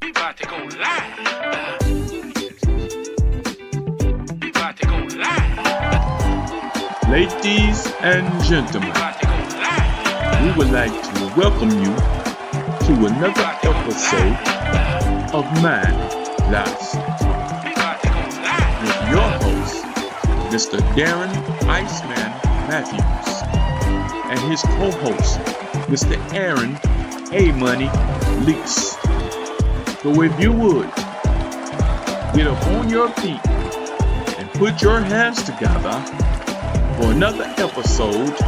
We about to go live. We about to go live. Ladies and We gentlemen, about to go live. we would like to welcome you to another episode of Man Last We about to go live. with your host, Mr. Darren Iceman Matthews, and his co-host, Mr. Aaron A-Money Leaks. So if you would, get up on your feet and put your hands together for another episode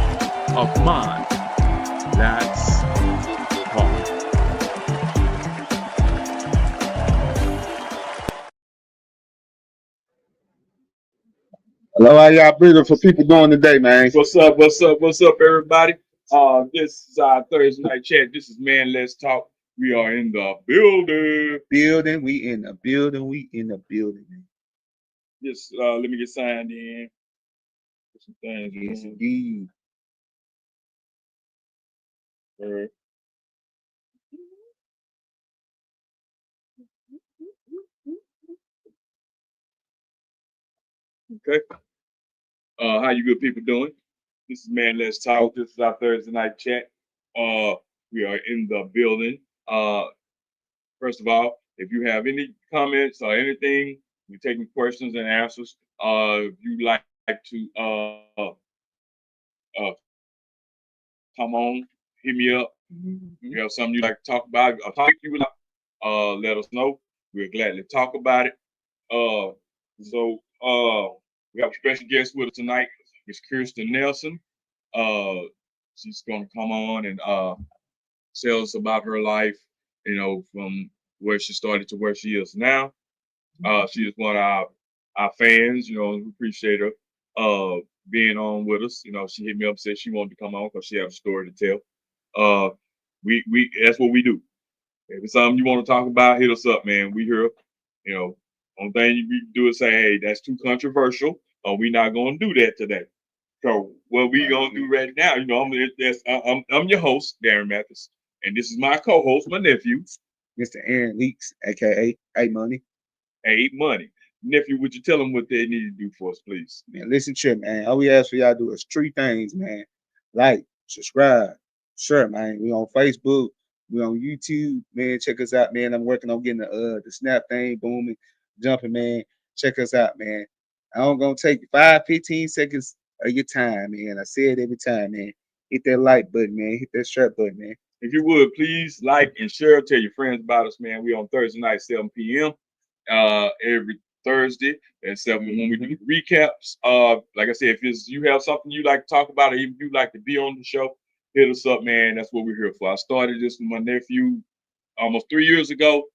of Man Let's Talk. Hello, how y'all beautiful people doing today, man? What's up, everybody? This is our Thursday night chat. This is Man Let's Talk. We are in the building. We in the building. Just let me get signed in. Put some things Yes, in. indeed. Okay. How you good people doing? This is Man Let's Talk. This is our Thursday night chat. We are in the building. First of all, if you have any comments or anything, we're taking questions and answers. If you like to come on, hit me up. You have something you like to talk about, a topic you would like, let us know. We'll gladly talk about it. We have a special guest with us tonight, Miss Kirsten Nelson. She's going to come on and tell us about her life, from where she started to where she is now. She is one of our fans, we appreciate her being on with us. She hit me up and said she wanted to come on because she has a story to tell. We that's what we do. If it's something you want to talk about, hit us up, man. We here. Only thing you do is say, hey, that's too controversial, or we're not going to do that today. So what we gonna do right now, I'm your host, Darren Mathis, and this is my co-host, my nephew, Mr. Aaron Leaks, aka A-Money. A-Money. Nephew, would you tell them what they need to do for us, please? Man, listen to it, man. All we ask for y'all to do is three things, man. Like, subscribe, share, man. We on Facebook, we on YouTube, man. Check us out, man. I'm working on getting the snap thing booming, jumping, man. Check us out, man. I'm gonna take 5-15 seconds of your time, man. I say it every time, man. Hit that like button, man. Hit that share button, man. If you would, please like and share. Tell your friends about us, man. We on Thursday night, 7 p.m. Every Thursday at 7 when we do recaps. Like I said, if you have something you like to talk about, or even you like to be on the show, hit us up, man. That's what we're here for. I started this with my nephew almost 3 years ago,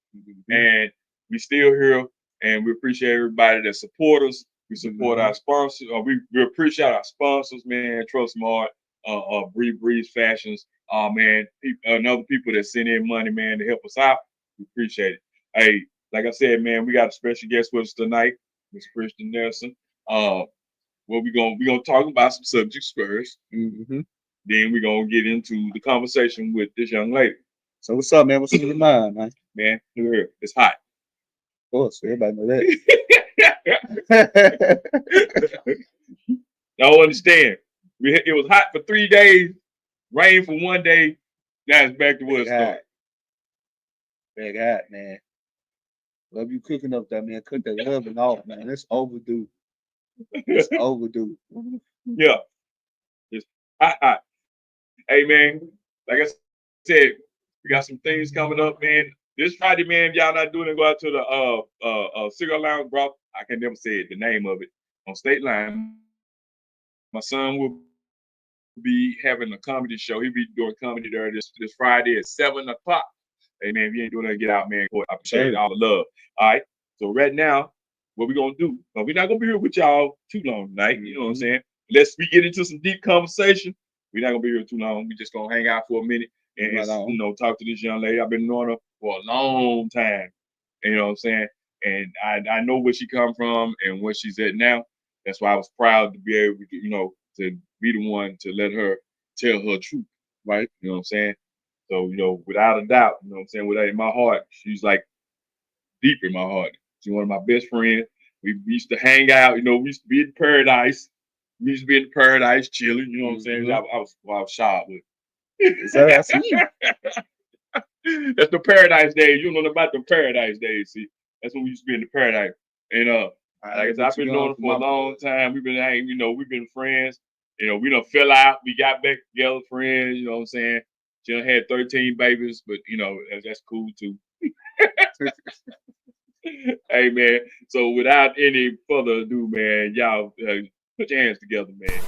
and we still here. And we appreciate everybody that support us. We support our sponsors. We appreciate our sponsors, man. Trust Mart, Breeze Fashions, man. And other people that send in money, man, to help us out. We appreciate it. Hey, like I said, man, we got a special guest with us tonight, Miss Kirsten Nelson. We gonna talk about some subjects first. Then we're gonna get into the conversation with this young lady. So what's up, man? What's in your mind, man? Man, look here, it's hot. Of course, everybody know that. Y'all understand? It was hot for 3 days, rain for 1 day. Now it's back to where it started. Big hot, man. Love you cooking up that, man. Cook that oven off, man. It's overdue. It's overdue. Yeah, it's hot. Hey, man, like I said, we got some things coming up, man. This Friday, man, if y'all not doing it, go out to the Cigar Lounge, bro. I can never say the name of it on State Line. My son will be having a comedy show. He'll be doing comedy there this Friday at 7 o'clock. Hey, man, if you ain't doing that, get out, man. I appreciate all the love. All right. So right now, what we're going to do, we're not going to be here with y'all too long tonight. You know what I'm saying? Unless we get into some deep conversation, we're not going to be here too long. We're just going to hang out for a minute and talk to this young lady. I've been knowing her for a long time. You know what I'm saying? And I know where she come from and where she's at now. That's why I was proud to be able to, to be the one to let her tell her truth, right? You know what I'm saying? So, without a doubt, with that in my heart, she's like deep in my heart. She's one of my best friends. We used to hang out, we used to be in paradise. We used to be in paradise chilling, you know what I'm saying? I was shy with. So I see you. That's the paradise days. You know about the paradise days. See, that's when we used to be in the paradise. And like I said, I've been knowing her for a long time. We've been hanging, we've been friends. We done fell out. We got back together, friends. You know what I'm saying? She done had 13 babies, but that's cool too. Hey man. So without any further ado, man, y'all put your hands together, man.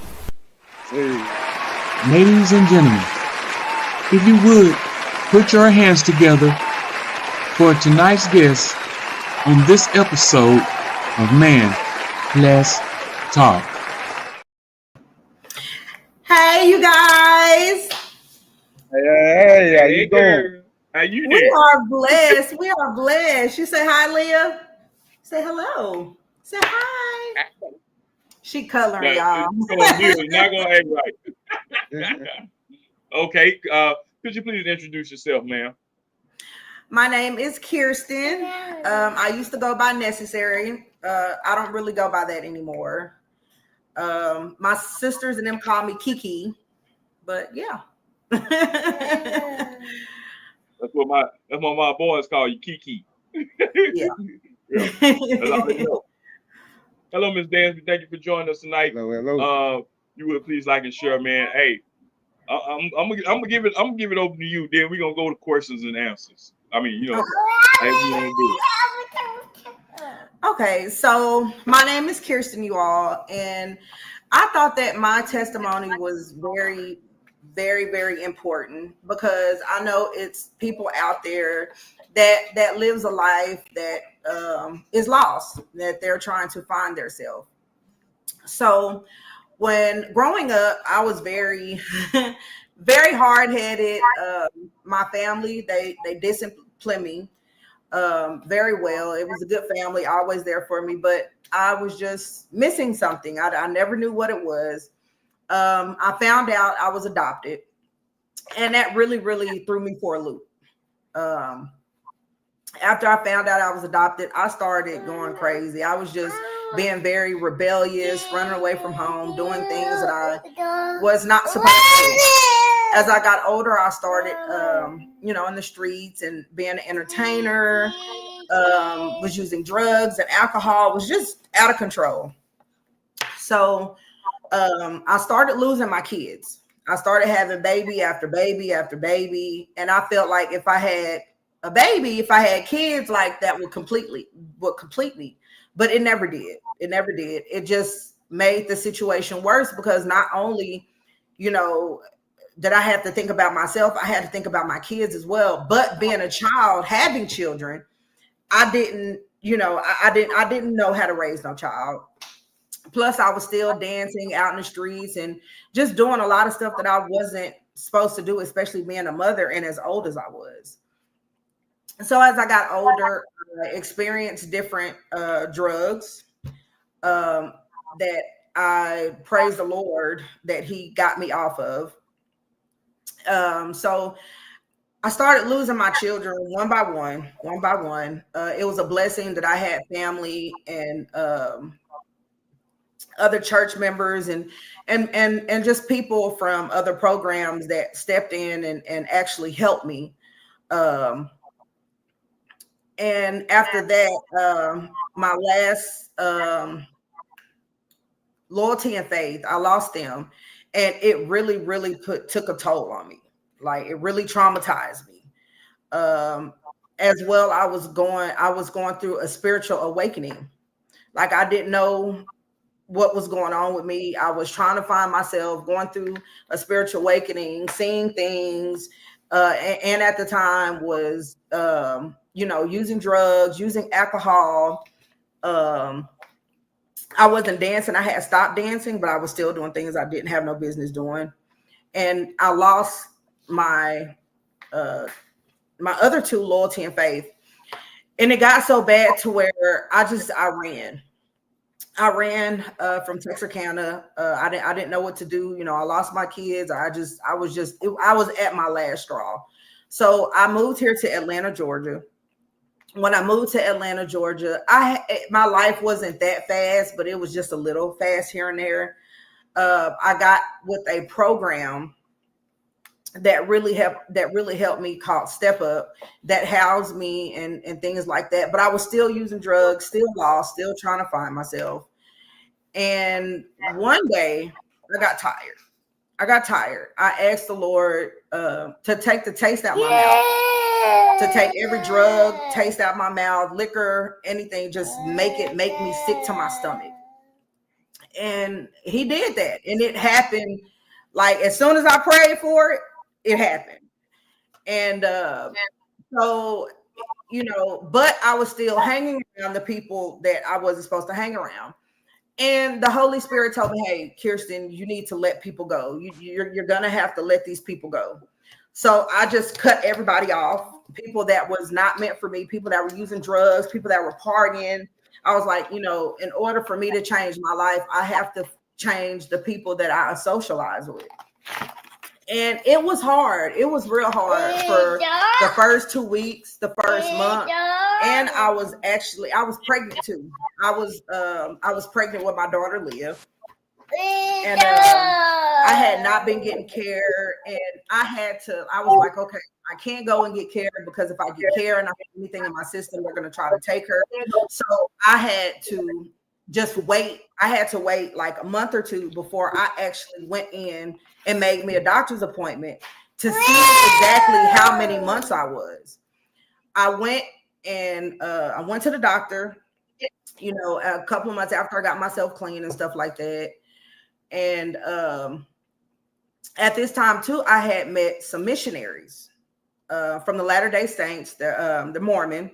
Hey. Ladies and gentlemen, if you would, put your hands together for tonight's guest on this episode of Man, Let's Talk. Hey, you guys. Hey, how you doing? Girl. How you We doing? are blessed. We are blessed. You say hi, Leah. Say hello. Say hi. She coloring, y'all. You're not gonna act right. Okay. Could you please introduce yourself, ma'am? My name is Kirsten. I used to go by Necessary. I don't really go by that anymore. My sisters and them call me Kiki, but yeah. That's what my boys call you, Kiki. Yeah. Yeah. That's all they know. Hello, Miss Dansby. Thank you for joining us tonight. Hello. You would please like and share, man. Hey, I'm gonna give it over to you. Then we're gonna go to questions and answers. I mean, how you want to do it. Okay, so my name is Kirsten, you all, and I thought that my testimony was very, very, very important because I know it's people out there that lives a life that is lost, that they're trying to find themselves. So when growing up, I was very, very hard-headed. My family, they disciplined me very well. It was a good family, always there for me, but I was just missing something. I never knew what it was. I found out I was adopted, and that really, really threw me for a loop. After I found out I was adopted, I started going crazy. I was just being very rebellious, running away from home, doing things that I was not supposed to. As I got older, I started, in the streets and being an entertainer, was using drugs and alcohol, was just out of control. So I started losing my kids. I started having baby after baby after baby. And I felt like if I had a baby, if I had kids, like that would complete me. But it never did. It never did. It just made the situation worse because not only, that I had to think about myself, I had to think about my kids as well. But being a child, having children, I didn't know how to raise no child. Plus, I was still dancing out in the streets and just doing a lot of stuff that I wasn't supposed to do, especially being a mother and as old as I was. So as I got older, I experienced different drugs that I praise the Lord that He got me off of. So I started losing my children one by one. It was a blessing that I had family and other church members and just people from other programs that stepped in and actually helped me. And after that, my last loyalty and faith, I lost them. And it really, really took a toll on me. Like it really traumatized me. As well, I was going through a spiritual awakening. Like I didn't know what was going on with me. I was trying to find myself, going through a spiritual awakening, seeing things. And at the time was, using drugs, using alcohol. I wasn't dancing. I had stopped dancing, but I was still doing things I didn't have no business doing. And I lost my other two, loyalty and faith. And it got so bad to where I ran. I ran from Texarkana. I didn't know what to do. I lost my kids. I was at my last straw. So I moved here to Atlanta, Georgia, when I moved to Atlanta, Georgia, my life wasn't that fast, but it was just a little fast here and there. I got with a program that really helped me called Step Up, that housed me and things like that. But I was still using drugs, still lost, still trying to find myself. And one day I got tired. I asked the Lord to take the taste out my mouth, to take every drug, taste out my mouth, liquor, anything, just make me sick to my stomach. And he did that. And it happened like as soon as I prayed for it, it happened. And so, but I was still hanging around the people that I wasn't supposed to hang around. And the Holy Spirit told me, hey, Kirsten, you need to let people go. You're going to have to let these people go. So I just cut everybody off, people that was not meant for me, people that were using drugs, people that were partying. I was like, in order for me to change my life, I have to change the people that I socialize with. And it was hard. It was real hard for the first 2 weeks, the first month. And I was pregnant too. I was pregnant with my daughter, Leah. And I had not been getting care. And I was like, okay, I can't go and get care because if I get care and I have anything in my system, they're going to try to take her. So I had to just wait. I had to wait like a month or two before I actually went in and made me a doctor's appointment to see exactly how many months I was. I went to the doctor, a couple of months after I got myself clean and stuff like that. And at this time too, I had met some missionaries from the Latter-day Saints, the Mormon.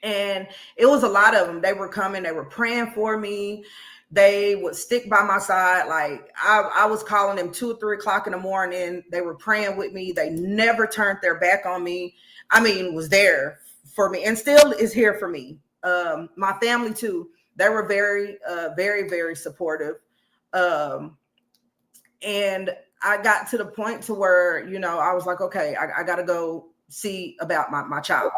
And it was a lot of them. They were coming, they were praying for me. They would stick by my side. Like I was calling them 2 or 3 o'clock in the morning. They were praying with me. They never turned their back on me. I mean, was there for me and still is here for me. My family too. They were very, very, very supportive. And I got to the point to where, I was like, okay, I got to go see about my child.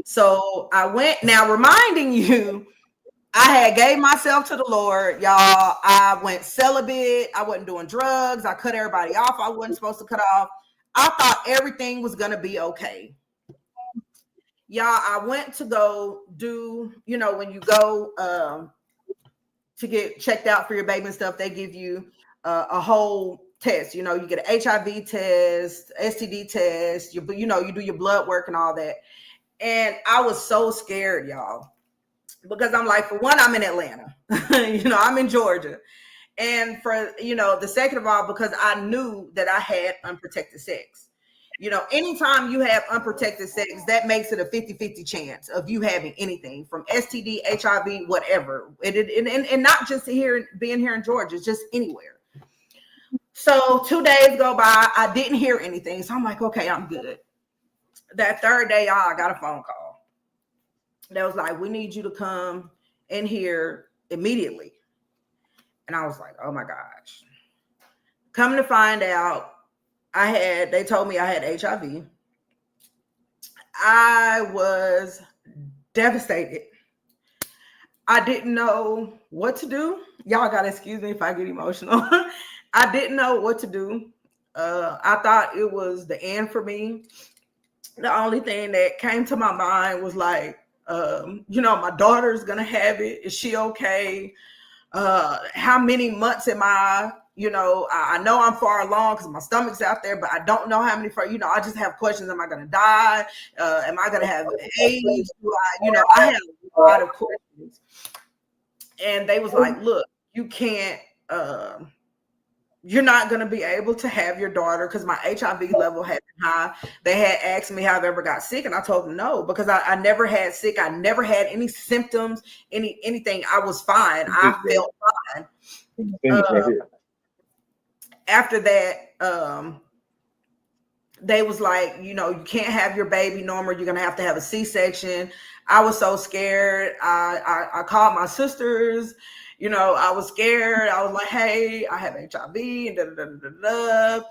So I went, now reminding you, I had gave myself to the Lord, y'all. I went celibate. I wasn't doing drugs. I cut everybody off I wasn't supposed to cut off. I thought everything was going to be okay. Y'all, I went to go do, when you go to get checked out for your baby and stuff, they give you a whole test. You get an HIV test, STD test, you do your blood work and all that. And I was so scared, y'all. Because I'm like, for one, I'm in Atlanta, I'm in Georgia. And for, the second of all, because I knew that I had unprotected sex. Anytime you have unprotected sex, that makes it a 50-50 chance of you having anything from STD, HIV, whatever. And not just being here in Georgia, just anywhere. So 2 days go by, I didn't hear anything. So I'm like, okay, I'm good. That third day, I got a phone call. That was like, we need you to come in here immediately. And I was like, oh my gosh. Coming to find out, they told me I had HIV. I was devastated. I didn't know what to do. Y'all gotta excuse me if I get emotional. I didn't know what to do. I thought it was the end for me. The only thing that came to my mind was like, my daughter's gonna have it. Is she okay? How many months am I? I know I'm far along because my stomach's out there, but I don't know how many. I just have questions. Am I gonna die? Am I gonna have AIDS? I had a lot of questions. And they was like, look, you can't. You're not going to be able to have your daughter because my HIV level had been high. They had asked me how I ever got sick, and I told them no, because I never had sick. I never had any symptoms, anything. I was fine. I felt fine. After that, they was like, you can't have your baby normal. You're going to have a C-section. I was so scared. I called my sisters. I was scared. I was like, hey, I have HIV and da, da, da, da, da.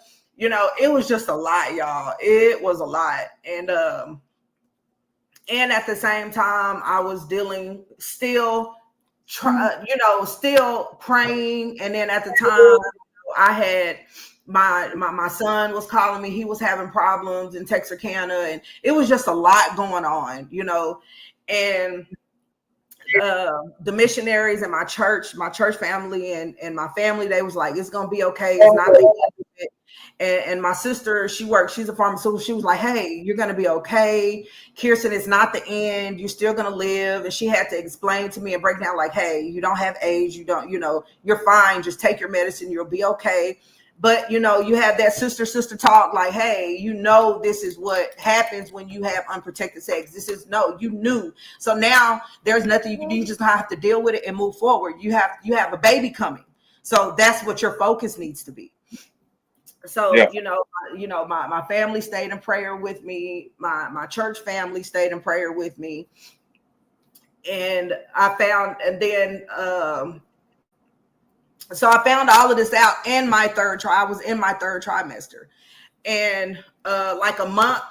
It was just a lot, y'all. It was a lot. And and at the same time, I was still still praying. And then at the time, I had my son was calling me. He was having problems in Texarkana, and it was just a lot going on, and the missionaries and my church family and my family, they was like, it's gonna be okay. It's not the end of it. And my sister, she's a pharmacist. She was like, hey, you're gonna be okay, Kirsten. It's not the end. You're still gonna live. And she had to explain to me and break down, like, hey, you don't have AIDS. You don't, you're fine. Just take your medicine. You'll be okay. But you have that sister talk, like, hey, this is what happens when you have unprotected sex. You knew. So now there's nothing you can do. You just have to deal with it and move forward. You have a baby coming. So that's what your focus needs to be. So, Yeah. My family stayed in prayer with me. My church family stayed in prayer with me. And I found all of this out in my I was in my third trimester. And like a month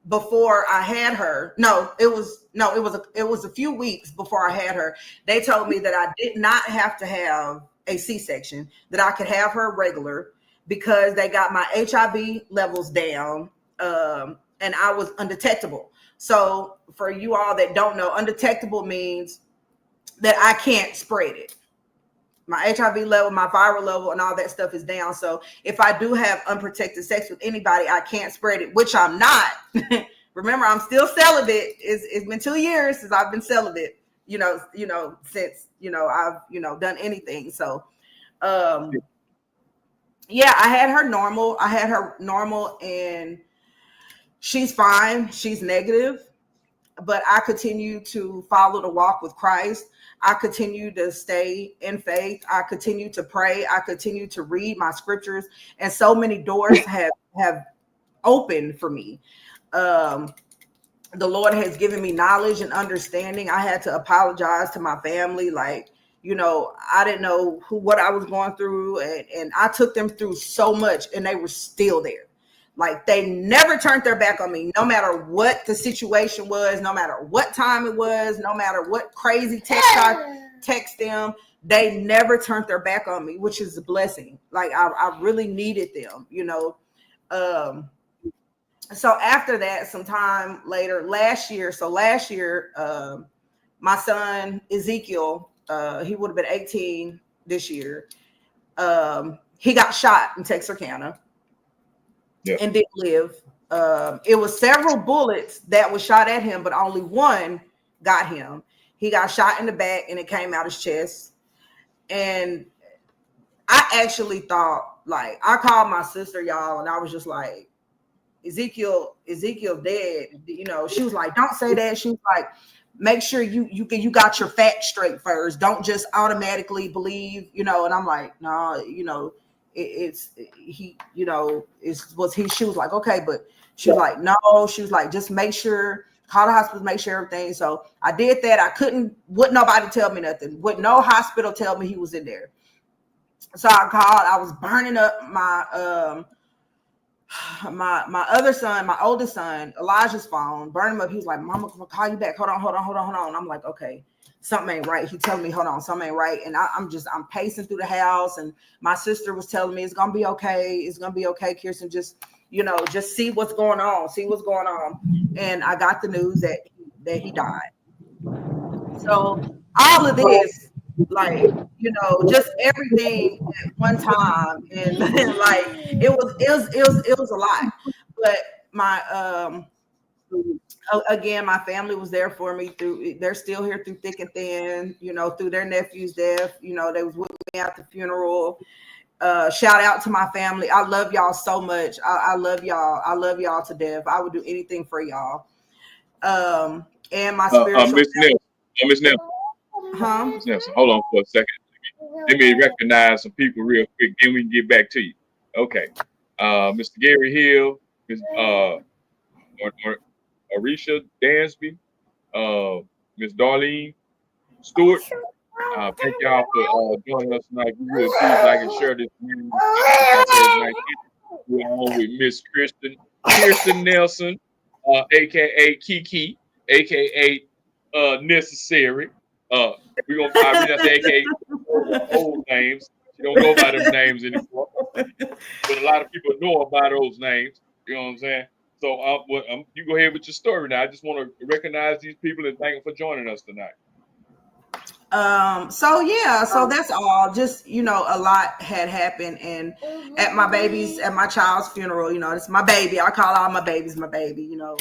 before I had her, it was a few weeks before I had her, they told me that I did not have to have a C-section, that I could have her regular, because they got my HIV levels down, and I was undetectable. So for you all that don't know, undetectable means that I can't spread it. My HIV level, my viral level, and all that stuff is down. So if I do have unprotected sex with anybody, I can't spread it, which I'm not. Remember, I'm still celibate. It's been 2 years since I've been celibate, since, I've, done anything. So, yeah, I had her normal, and she's fine. She's negative, but I continue to follow the walk with Christ. I continue to stay in faith. I continue to pray. I continue to read my scriptures, and so many doors have opened for me. The Lord has given me knowledge and understanding. I had to apologize to my family, like, I didn't know what I was going through, and I took them through so much, and they were still there. Like, they never turned their back on me, no matter what the situation was, no matter what time it was, no matter what crazy text I text them. They never turned their back on me, which is a blessing. Like, I really needed them, So after that, some time later, last year, my son Ezekiel, he would have been 18 this year. He got shot in Texarkana, and didn't live. It was several bullets that was shot at him, but only one got him. He got shot in the back, and it came out his chest. And I actually thought, like, I called my sister, y'all, and I was just like, Ezekiel dead. She was like, don't say that. She was like, make sure you got your facts straight first. Don't just automatically believe, and I'm like, no, it's he, was he. She was like, okay, but she was like, no, she was like, just make sure, call the hospital, make sure everything. So I did that. Wouldn't nobody tell me nothing. Would no hospital tell me he was in there. So I called. I was burning up my my other son, my oldest son, Elijah's phone, burn him up. He was like, Mama, I'm gonna call you back. Hold on. I'm like, okay, something ain't right. He telling me, hold on, something ain't right. And I'm pacing through the house, and my sister was telling me, it's gonna be okay, Kirsten, just see what's going on. And I got the news that he died. So all of this, like, just everything at one time, and like it was a lot. But my again, my family was there for me they're still here through thick and thin, through their nephew's death. They was with me at the funeral. Shout out to my family. I love y'all so much. I love y'all. I love y'all to death. I would do anything for y'all. And my spiritual Miss Nelson. Huh? Miss Nelson, hold on for a second. Let me recognize some people real quick, then we can get back to you. Okay. Mr. Gary Hill, Miss Arisha Dansby, Miss Darlene Stewart. Thank y'all for joining us tonight. We really please like and share this news. We're on with Miss Kirsten Nelson, aka Kiki. aka Necessary. We're gonna I mean I say aka old names. She don't go by them names anymore. But a lot of people know about those names. You know what I'm saying? So you go ahead with your story now. I just want to recognize these people and thank them for joining us tonight. So yeah, so that's all. Just, you know, a lot had happened, and at my child's funeral, you know, it's my baby. I call all my babies my baby, you know.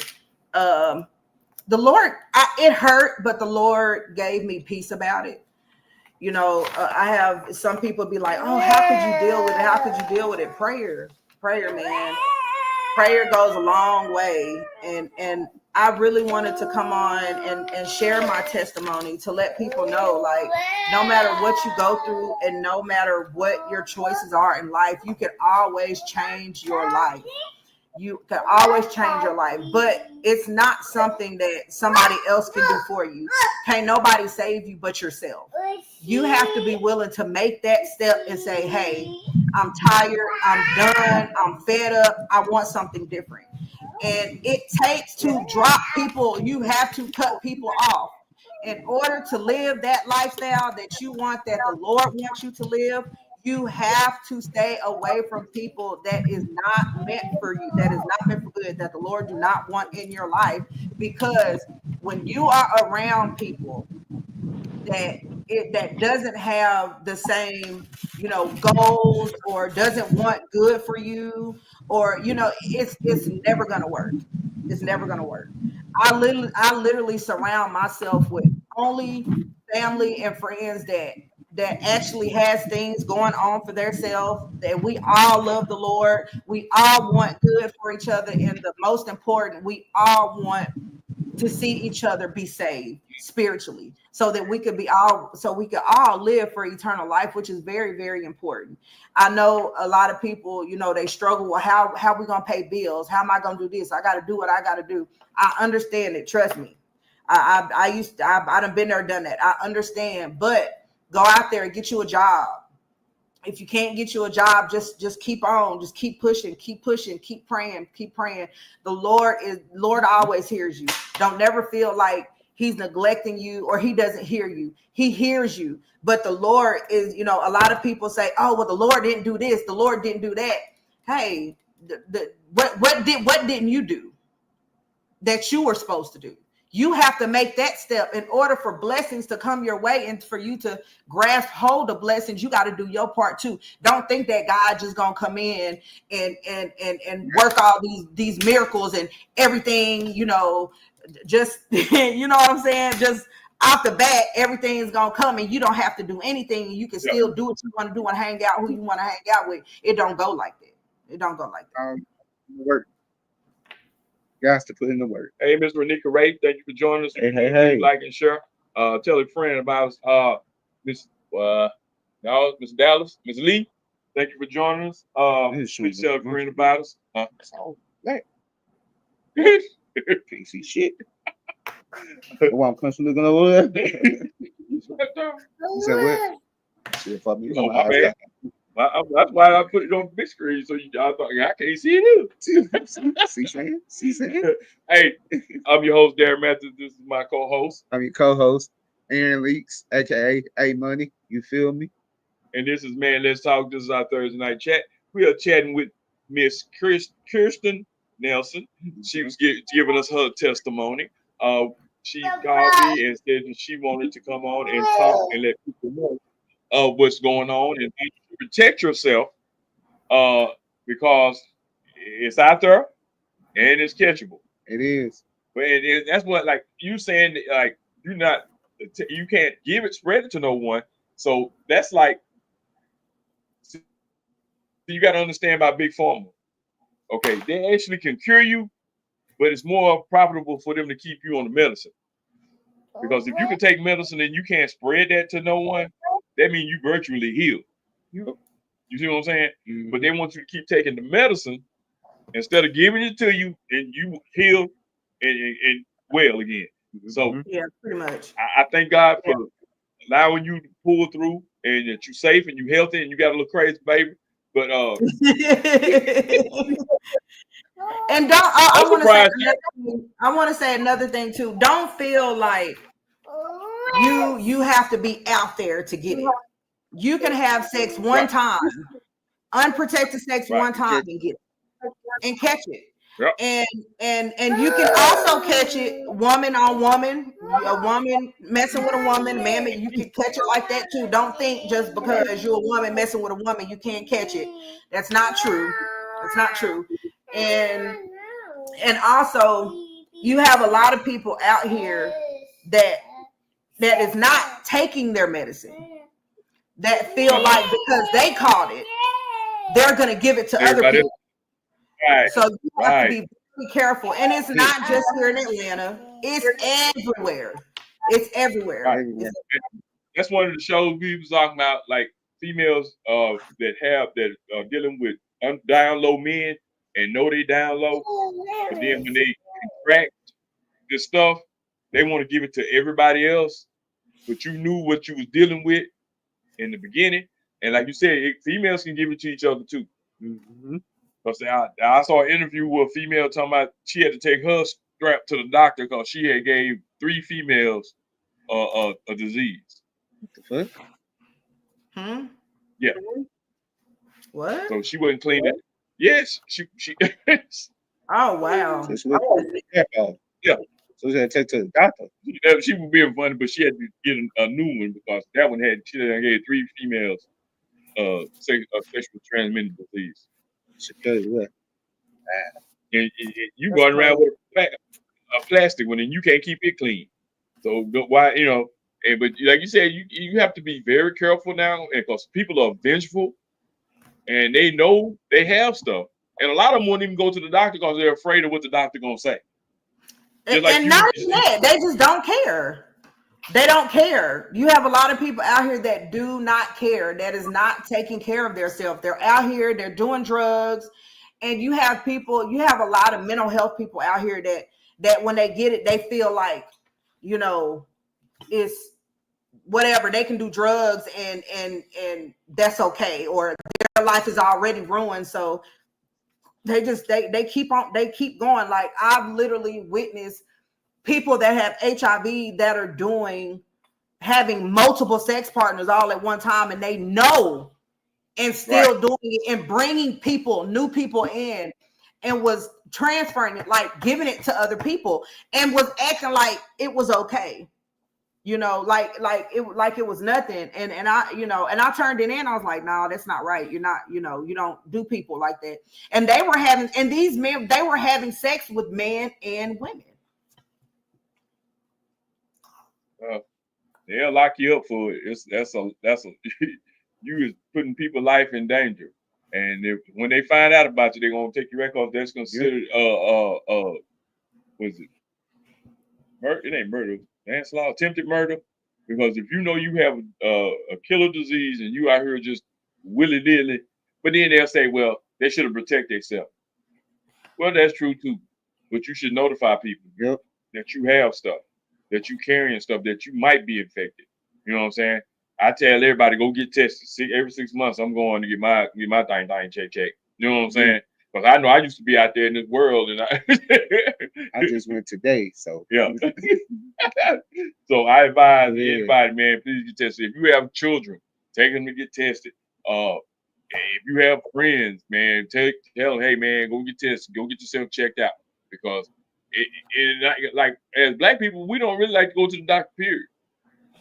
The Lord, it hurt, but the Lord gave me peace about it. You know, I have some people be like, oh, how could you deal with it? How could you deal with it? Prayer, man. Prayer goes a long way. And I really wanted to come on and share my testimony to let people know, like, no matter what you go through and no matter what your choices are in life, you can always change your life. You can always change your life, but it's not something that somebody else can do for you. Can't nobody save you but yourself. You have to be willing to make that step and say, hey, I'm tired, I'm done, I'm fed up, I want something different. And it takes to drop people. You have to cut people off in order to live that lifestyle that you want, that the Lord wants you to live. You have to stay away from people that is not meant for you, that is not meant for good, that the Lord do not want in your life. Because when you are around people that doesn't have the same, you know, goals or doesn't want good for you, or, you know, it's never gonna work. It's never gonna work. I literally surround myself with only family and friends that actually has things going on for themselves, that we all love the Lord. We all want good for each other. And the most important, we all want to see each other be saved spiritually, so that we could all live for eternal life, which is very, very important. I know a lot of people, you know, they struggle with how we gonna pay bills. How am I gonna do this? I gotta do what I gotta do. I understand it. Trust me. I done been there, done that. I understand, but go out there and get you a job. If you can't get you a job, just keep on, just keep pushing, keep praying. The Lord always hears you. Don't never feel like he's neglecting you or he doesn't hear you. He hears you. But the Lord is, you know, a lot of people say, oh, well, the Lord didn't do this, the Lord didn't do that. Hey, what didn't you do that you were supposed to do? You have to make that step in order for blessings to come your way, and for you to grasp hold of blessings. You got to do your part too. Don't think that God just gonna come in and work all these miracles and everything. You know, just you know what I'm saying. Just off the bat, everything's gonna come, and you don't have to do anything. You can still do what you want to do and hang out who you want to hang out with. It don't go like that. It don't go like that. Work. Guys to put in the work. Hey, Miss Renika Ray, thank you for joining us. Hey. Like and share. Tell a friend about us. Miss Dallas, Miss Lee, thank you for joining us. Please tell a friend about us. Piece shit. Oh, I'm constantly looking over there. You said what? Shit, fuck me. Oh, my bad. That's why I put it on the big screen, so I thought I can't see it either. See, Hey, I'm your host, Darren Matthews. This is my co-host. I'm your co-host, Aaron Leaks, aka A Money. You feel me? And this is Man Let's Talk. This is our Thursday night chat. We are chatting with Miss Kirsten Nelson. She was giving us her testimony. She called me and said that she wanted to come on and talk and let people know what's going on and protect yourself, because it's out there and it's catchable. It is. But that's what, like you saying, like you can't spread it to no one. So that's like, you got to understand about Big Pharma. Okay, they actually can cure you, but it's more profitable for them to keep you on the medicine. Because if you can take medicine and you can't spread that to no one, that means you virtually healed. You see what I'm saying? Mm-hmm. But they want you to keep taking the medicine instead of giving it to you, and you heal and well again. So yeah, pretty much. I thank God for allowing you to pull through, and that you're safe and you're healthy and you got a little crazy baby. But And don't I I'm want to say surprised. another thing too. Don't feel like you have to be out there to get it. You can have sex one Right. time, unprotected sex Right. one time and get it and catch it. Yep. And you can also catch it woman on woman, a woman messing with a woman, man, you can catch it like that too. Don't think just because you're a woman messing with a woman you can't catch it. That's not true. That's not true. And also you have a lot of people out here that is not taking their medicine, that feel like because they caught it, they're going to give it to other Everybody, people. right. So you have Right. to be very careful. And it's not just here in Atlanta. It's everywhere. It's everywhere. Right. It's- That's one of the shows we was talking about, like females that are dealing with down low men and know they down low, but then when they contract this stuff, they want to give it to everybody else, but you knew what you was dealing with in the beginning. And like you said, females can give it to each other too. Mm-hmm. Because I saw an interview with a female talking about she had to take her strap to the doctor because she had gave 3 females a disease. What the fuck? Yeah. What? So she wasn't clean. Yes, she Oh wow. So she was Yeah. So she had to take to the doctor. she was being funny, but she had to get a new one because that one she had 3 females sexually transmitted disease. She tell you what. And you going around with a plastic one and you can't keep it clean. So why, but like you said, you have to be very careful now because people are vengeful and they know they have stuff. And a lot of them won't even go to the doctor because they're afraid of what the doctor gonna say. And not even that, they just don't care. They don't care. You have a lot of people out here that do not care, that is not taking care of themselves. They're out here, they're doing drugs. And you have a lot of mental health people out here that when they get it, they feel like, it's whatever, they can do drugs and that's okay, or their life is already ruined. So they keep going. Like I've literally witnessed people that have HIV that are having multiple sex partners all at one time, and they know, and still doing it and bringing new people in, and was transferring it, like giving it to other people, and was acting like it was okay, like it was nothing. And I turned it in. I was like, no, that's not right. You're not, you don't do people like that. And these men, they were having sex with men and women. They'll lock you up for it. That's a you is putting people's life in danger. And when they find out about you, they're gonna take your record. That's considered was it murder? It ain't murder, manslaughter, attempted murder. Because if you know you have a killer disease and you out here just willy-nilly, but then they'll say, well, they should have protected themselves. Well, that's true too. But you should notify people that you have stuff, that you carrying stuff, that you might be infected. You know what I'm saying? I tell everybody, go get tested. Every 6 months, I'm going to get my thing check. You know what I'm saying? Because I know I used to be out there in this world, and I just went today, so yeah. So I advise everybody, man, please get tested. If you have children, take them to get tested. If you have friends, man, tell them, hey, man, go get tested. Go get yourself checked out, because like as Black people, we don't really like to go to the doctor. Period.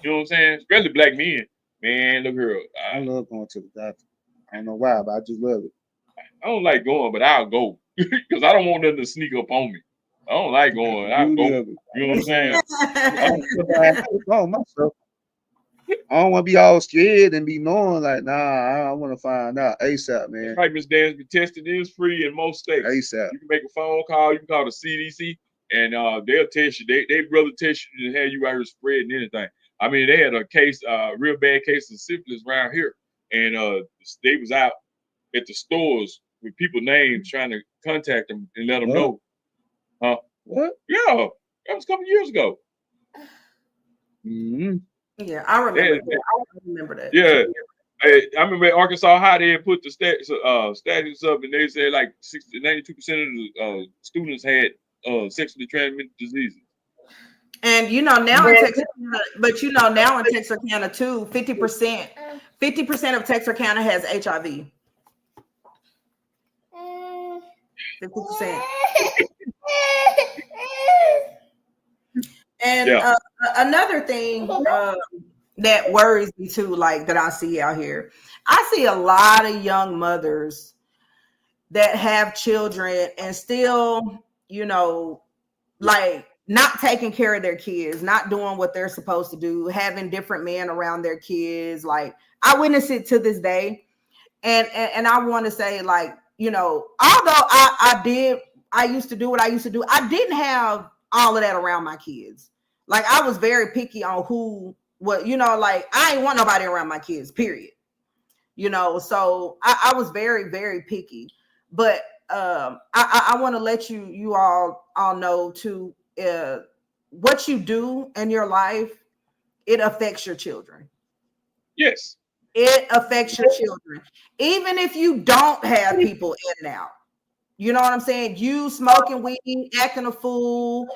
You know what I'm saying? Especially Black men. Man, look here. I love going to the doctor. I don't know why, but I just love it. I don't like going, but I'll go because I don't want nothing to sneak up on me. I don't like going. I'll go. You know what I'm saying? Myself. I don't want to be all scared and be knowing like, nah, I want to find out ASAP, man. Right, Ms. Dance, be tested is free in most states. ASAP. You can make a phone call. You can call the CDC, and they'll test you. They rather test you than have you out here spreading anything. I mean, they had a case, real bad case of syphilis around here, and they was out at the stores with people's names trying to contact them and let them know. Huh? What? Yeah, that was a couple years ago. Mm-hmm. Yeah, I remember that. I remember that. Yeah, I remember at Arkansas High, they had put the status up, and they said like 92% of the students had sexually transmitted diseases. And you know now in Texarkana, but you know now in Texarkana too, 50% of Texarkana has HIV. 50%. And Yeah. Another thing that worries me too, like that I see out here, I see a lot of young mothers that have children and still, you know, like not taking care of their kids, not doing what they're supposed to do, having different men around their kids. Like I witness it to this day. And I want to say, like, you know, although I used to do what I used to do, I didn't have all of that around my kids. Like I was very picky on what, you know, like I ain't want nobody around my kids, period. You know, so I was very, very picky. But I want to let you all know too, what you do in your life, it affects your children. Yes. It affects your children. Even if you don't have people in and out. You know what I'm saying? You smoking weed, acting a fool,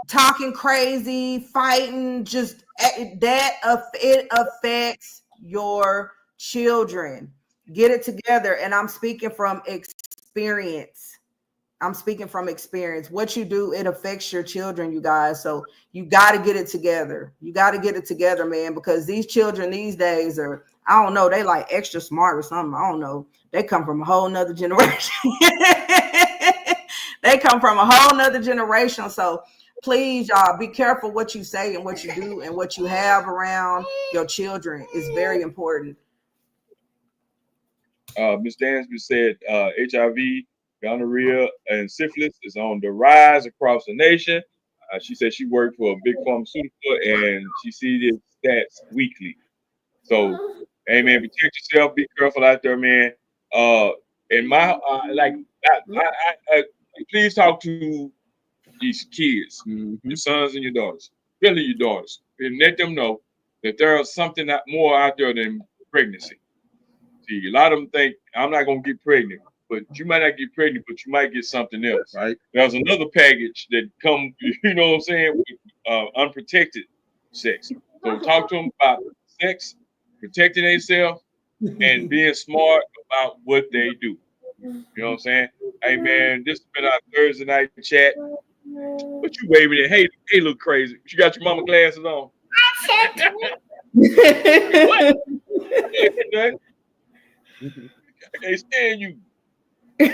talking crazy, fighting, just it affects your children. Get it together. And I'm speaking from experience. What you do, it affects your children, you guys. So you got to get it together. You got to get it together, man, because these children these days are, I don't know, they like extra smart or something. I don't know. They come from a whole nother generation. So please, y'all, be careful what you say and what you do and what you have around your children is very important. Ms. Dansby said HIV, gonorrhea, and syphilis is on the rise across the nation. She said she worked for a big pharmaceutical and she sees the stats weekly. So, hey man, protect yourself. Be careful out there, man. And my please talk to these kids, your sons and your daughters, really your daughters, and let them know that there is something more out there than pregnancy. See, a lot of them think I'm not gonna get pregnant, but you might not get pregnant, but you might get something else. Right. There's another package that come, you know what I'm saying, with unprotected sex. So talk to them about sex, protecting themselves, and being smart about what they do. You know what I'm saying? Hey man, this has been our Thursday night chat. What you waving at? Hey, look crazy. You got your mama glasses on. What? I can't stand you. Hey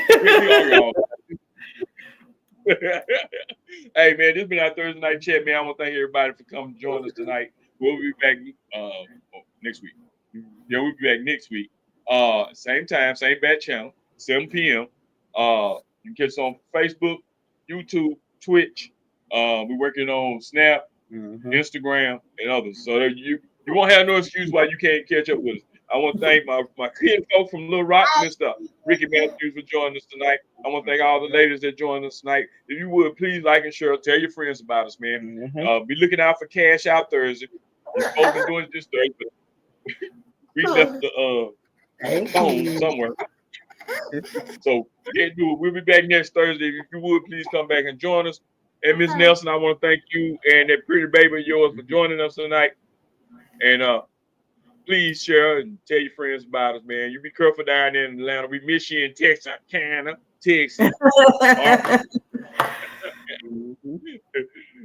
man, this has been our Thursday night chat, man. I want to thank everybody for coming to join us tonight. We'll be back next week. Yeah, we'll be back next week. Same time, same bat channel, 7 p.m. You can catch us on Facebook, YouTube, Twitch. We're working on Snap, Instagram, and others. So that you won't have no excuse why you can't catch up with us. I want to thank my kid folk from Little Rock, Mr. Ricky Matthews, for joining us tonight. I want to thank all the ladies that joined us tonight. If you would, please like and share. Tell your friends about us, man. Be looking out for Cash Out Thursday. We're supposed to be doing it this Thursday. We left the phone somewhere. So we'll be back next Thursday. If you would, please come back and join us. And Ms. Nelson, I want to thank you and that pretty baby of yours for joining us tonight. And please share and tell your friends about us, man. You be careful down there in Atlanta. We miss you in Texarkana, Texas.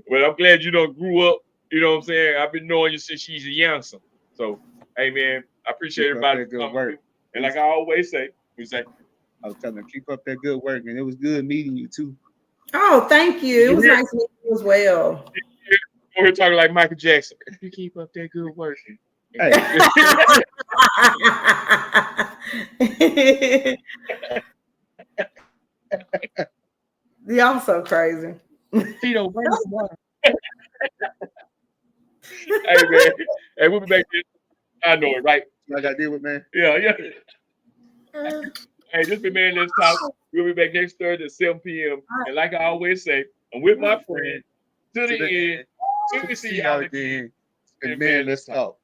Well, I'm glad you don't grew up. You know what I'm saying? I've been knowing you since she's a youngster. So, hey, man, I appreciate everybody for coming through. And like I always say, I was telling them, keep up that good work, and it was good meeting you too. Oh, thank you. It was nice meeting you as well. We're talking like Michael Jackson. You keep up that good work. Hey. Y'all so crazy. Tito, bring some water. Hey, man. Hey, we'll be back here. I know it, right? Like I did with man. Yeah. Hey, this been Man Let's Talk. We'll be back next Thursday at 7 p.m. And like I always say, I'm with my friend to the end. Till we see y'all again. And Man Let's Talk.